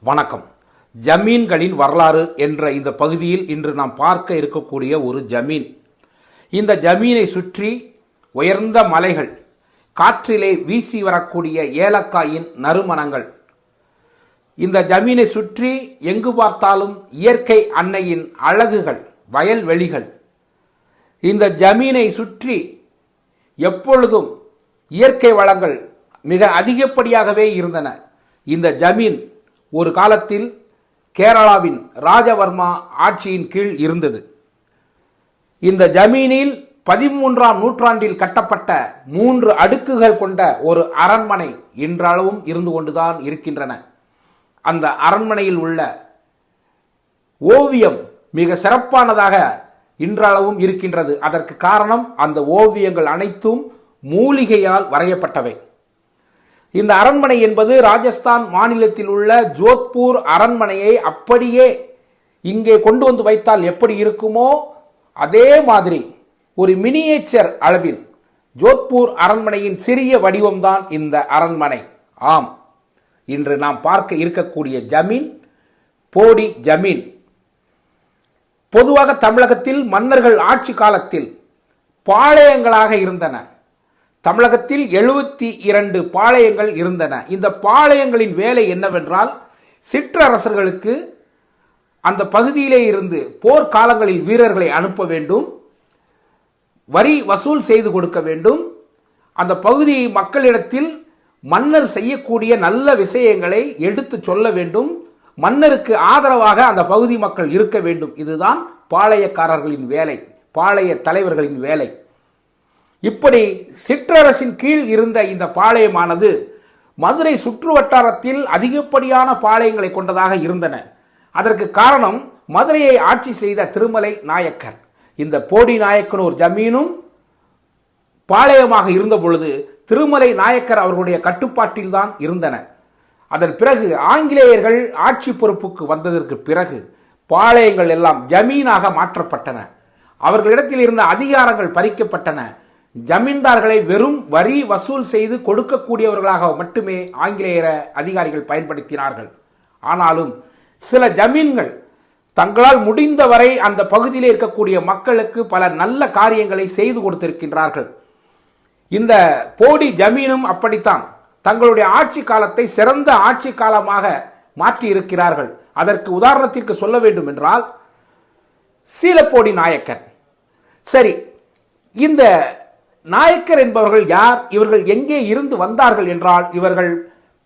வணக்கம். ஜமீன்களின் வரலாறு என்ற இந்த பகுதியில் இன்று நாம் பார்க்க இருக்கக்கூடிய ஒரு ஜமீன். இந்த ஜமீனை சுற்றி உயர்ந்த மலைகள், காற்றிலே வீசி வரக்கூடிய ஏலக்காயின் நறுமணங்கள், இந்த ஜமீனை சுற்றி எங்கு பார்த்தாலும் இயற்கை அன்னையின் அழகுகள், வயல்வெளிகள். இந்த ஜமீனை சுற்றி எப்பொழுதும் இயற்கை வளங்கள் மிக அதிகப்படியாகவே இருந்தன. இந்த ஜமீன் ஒரு காலத்தில் கேரளாவின் ராஜவர்மா ஆட்சியின் கீழ் இருந்தது. இந்த ஜமீனில் 13ஆம் நூற்றாண்டில் கட்டப்பட்ட 3 அடுக்குகள் கொண்ட ஒரு அரண்மனை இன்றளவும் இருந்து கொண்டுதான் இருக்கின்றன. அந்த அரண்மனையில் உள்ள ஓவியம் மிக சிறப்பானதாக இன்றளவும் இருக்கின்றது. அதற்கு காரணம் அந்த ஓவியங்கள் அனைத்தும் மூலிகையால் வரையப்பட்டவை. இந்த அரண்மனை என்பது ராஜஸ்தான் மாநிலத்தில் உள்ள ஜோத்பூர் அரண்மனையை அப்படியே இங்கே கொண்டு வந்து வைத்தால் எப்படி இருக்குமோ அதே மாதிரி ஒரு மினியேச்சர் அளவில் ஜோத்பூர் அரண்மனையின் சிறிய வடிவம்தான் இந்த அரண்மனை. ஆம், இன்று நாம் பார்க்க இருக்கக்கூடிய ஜமீன் போடி ஜமீன். பொதுவாக தமிழகத்தில் மன்னர்கள் ஆட்சி காலத்தில் பாளையங்களாக இருந்தன. தமிழகத்தில் 72 பாளையங்கள் இருந்தன. இந்த பாளையங்களின் வேலை என்னவென்றால், சிற்றரசர்களுக்கு அந்த பகுதியிலே இருந்து போர்க்காலங்களில் வீரர்களை அனுப்ப வேண்டும், வரி வசூல் செய்து கொடுக்க வேண்டும், அந்த பகுதி மக்களிடத்தில் மன்னர் செய்யக்கூடிய நல்ல விஷயங்களை எடுத்து சொல்ல வேண்டும், மன்னருக்கு ஆதரவாக அந்த பகுதி மக்கள் இருக்க வேண்டும். இதுதான் பாளையக்காரர்களின் வேலை, பாளைய தலைவர்களின் வேலை. இப்படி சிற்றரசின் கீழ் இருந்த இந்த பாளையமானது மதுரை சுற்று வட்டாரத்தில் அதிகப்படியான பாளையங்களை கொண்டதாக இருந்தன. அதற்கு காரணம் மதுரையை ஆட்சி செய்த திருமலை நாயக்கர். இந்த போடி நாயக்கனூர் ஜமீனும் பாளையமாக இருந்த பொழுது திருமலை நாயக்கர் அவர்களுடைய கட்டுப்பாட்டில் தான் இருந்தன. அதன் பிறகு ஆங்கிலேயர்கள் ஆட்சி பொறுப்புக்கு வந்ததற்கு பிறகு பாளையங்கள் எல்லாம் ஜமீனாக மாற்றப்பட்டன. அவர்களிடத்தில் இருந்த அதிகாரங்கள் பறிக்கப்பட்டன. ஜமீன்தார்களை வெறும் வரி வசூல் செய்து கொடுக்கக்கூடியவர்களாக மட்டுமே ஆங்கிலேயர அதிகாரிகள் பயன்படுத்தினார்கள். ஆனாலும் சில ஜமீன்கள் தங்களால் முடிந்தவரை அந்த பகுதியில் இருக்கக்கூடிய மக்களுக்கு பல நல்ல காரியங்களை செய்து கொடுத்திருக்கின்றார்கள். இந்த போடி ஜமீனும் அப்படித்தான் தங்களுடைய ஆட்சி காலத்தை சிறந்த ஆட்சி காலமாக மாற்றி இருக்கிறார்கள். அதற்கு உதாரணத்திற்கு சொல்ல வேண்டும் என்றால் சீலப்போடி நாயக்கர். சரி, இந்த நாயக்கர் என்பவர்கள் யார்? இவர்கள் எங்கே இருந்து வந்தார்கள் என்றால், இவர்கள்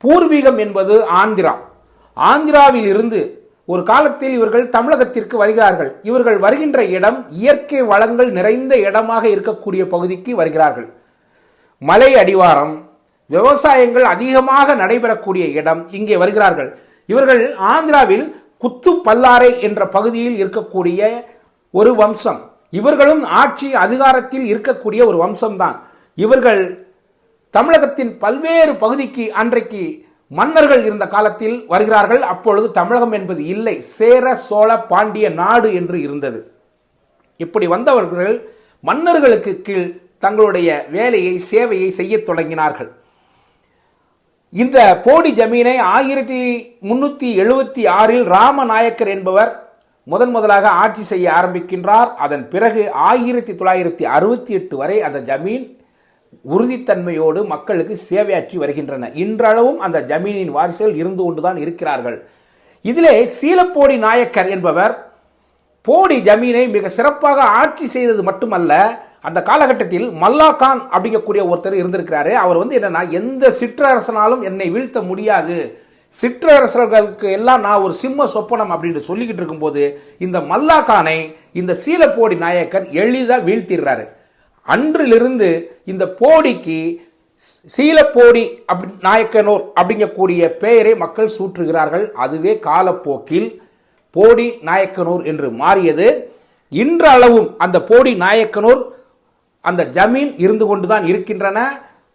பூர்வீகம் என்பது ஆந்திரா. ஆந்திராவில் இருந்து ஒரு காலத்தில் இவர்கள் தமிழகத்திற்கு வருகிறார்கள். இவர்கள் வருகின்ற இடம் இயற்கை வளங்கள் நிறைந்த இடமாக இருக்கக்கூடிய பகுதிக்கு வருகிறார்கள். மலை அடிவாரம், விவசாயங்கள் அதிகமாக நடைபெறக்கூடிய இடம், இங்கே வருகிறார்கள். இவர்கள் ஆந்திராவில் குத்து பல்லாரை என்ற பகுதியில் இருக்கக்கூடிய ஒரு வம்சம். இவர்களும் ஆட்சி அதிகாரத்தில் இருக்கக்கூடிய ஒரு வம்சம்தான். இவர்கள் தமிழகத்தின் பல்வேறு பகுதிக்கு அன்றைக்கு மன்னர்கள் இருந்த காலத்தில் வருகிறார்கள். அப்பொழுது தமிழகம் என்பது இல்லை, சேர சோழ பாண்டிய நாடு என்று இருந்தது. இப்படி வந்தவர்கள் மன்னர்களுக்கு கீழ் தங்களுடைய வேலையை, சேவையை செய்ய தொடங்கினார்கள். இந்த போடி ஜமீனை 1376 ராமநாயக்கர் என்பவர் முதலாக ஆட்சி செய்ய ஆரம்பிக்கின்றார். அதன் பிறகு 1968 வரை அந்த ஜமீன் உறுதித்தன்மையோடு மக்களுக்கு சேவையாற்றி வருகின்றன. இன்றளவும் அந்த ஜமீனின் வாரிசுகள் இருந்து கொண்டுதான் இருக்கிறார்கள். இதிலே சீலப்போடி நாயக்கர் என்பவர் போடி ஜமீனை மிக சிறப்பாக ஆட்சி செய்தது மட்டுமல்ல, அந்த காலகட்டத்தில் மல்லாகான் அப்படிங்கக்கூடிய ஒருத்தர் இருந்திருக்கிறாரு. அவர் என்னன்னா, எந்த சிற்றரசனாலும் என்னை வீழ்த்த முடியாது, சிற்றரசர்களுக்கு எல்லாம் நான் ஒரு சிம்ம சொப்பனம் அப்படின்னு சொல்லிக்கிட்டு இருக்கும்போது இந்த மல்லாகானை இந்த சீலப்போடி நாயக்கர் எளிதாக வீழ்த்திடுறாரு. அன்றிலிருந்து இந்த போடிக்கு சீலப்போடி நாயக்கனூர் அப்படிங்கக்கூடிய பெயரை மக்கள் சூற்றுகிறார்கள். அதுவே காலப்போக்கில் போடி நாயக்கனூர் என்று மாறியது. இன்றளவும் அந்த போடி நாயக்கனூர் அந்த ஜமீன் இருந்து கொண்டுதான் இருக்கின்றன.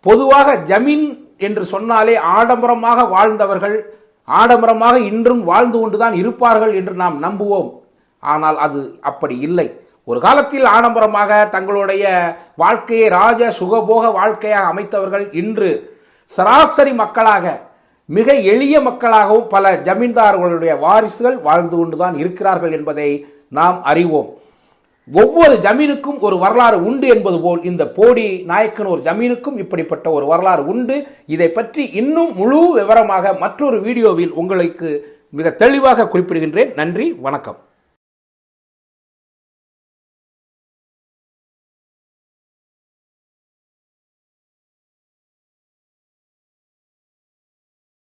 பொதுவாக ஜமீன் என்று சொன்னாலே ஆடம்பரமாக வாழ்ந்தவர்கள் ஆடம்பரமாக இன்றும் வாழ்ந்து கொண்டுதான் இருப்பார்கள் என்று நாம் நம்புவோம். ஆனால் அது அப்படி இல்லை. ஒரு காலத்தில் ஆடம்பரமாக தங்களுடைய வாழ்க்கையை ராஜ சுகபோக வாழ்க்கையாக அமைத்தவர்கள் இன்று சராசரி மக்களாக மிக எளிய மக்களாகவும் பல ஜமீன்தார்களுடைய வாரிசுகள் வாழ்ந்து கொண்டுதான் இருக்கிறார்கள் என்பதை நாம் அறிவோம். ஒவ்வொரு ஜமீனுக்கும் ஒரு வரலாறு உண்டு என்பது போல் இந்த போடி நாயக்கன் ஒரு ஜமீனுக்கும் இப்படிப்பட்ட ஒரு வரலாறு உண்டு. இதை பற்றி இன்னும் முழு விவரமாக மற்றொரு வீடியோவில் உங்களுக்கு மிக தெளிவாக குறிப்பிடுகின்றேன். நன்றி, வணக்கம்.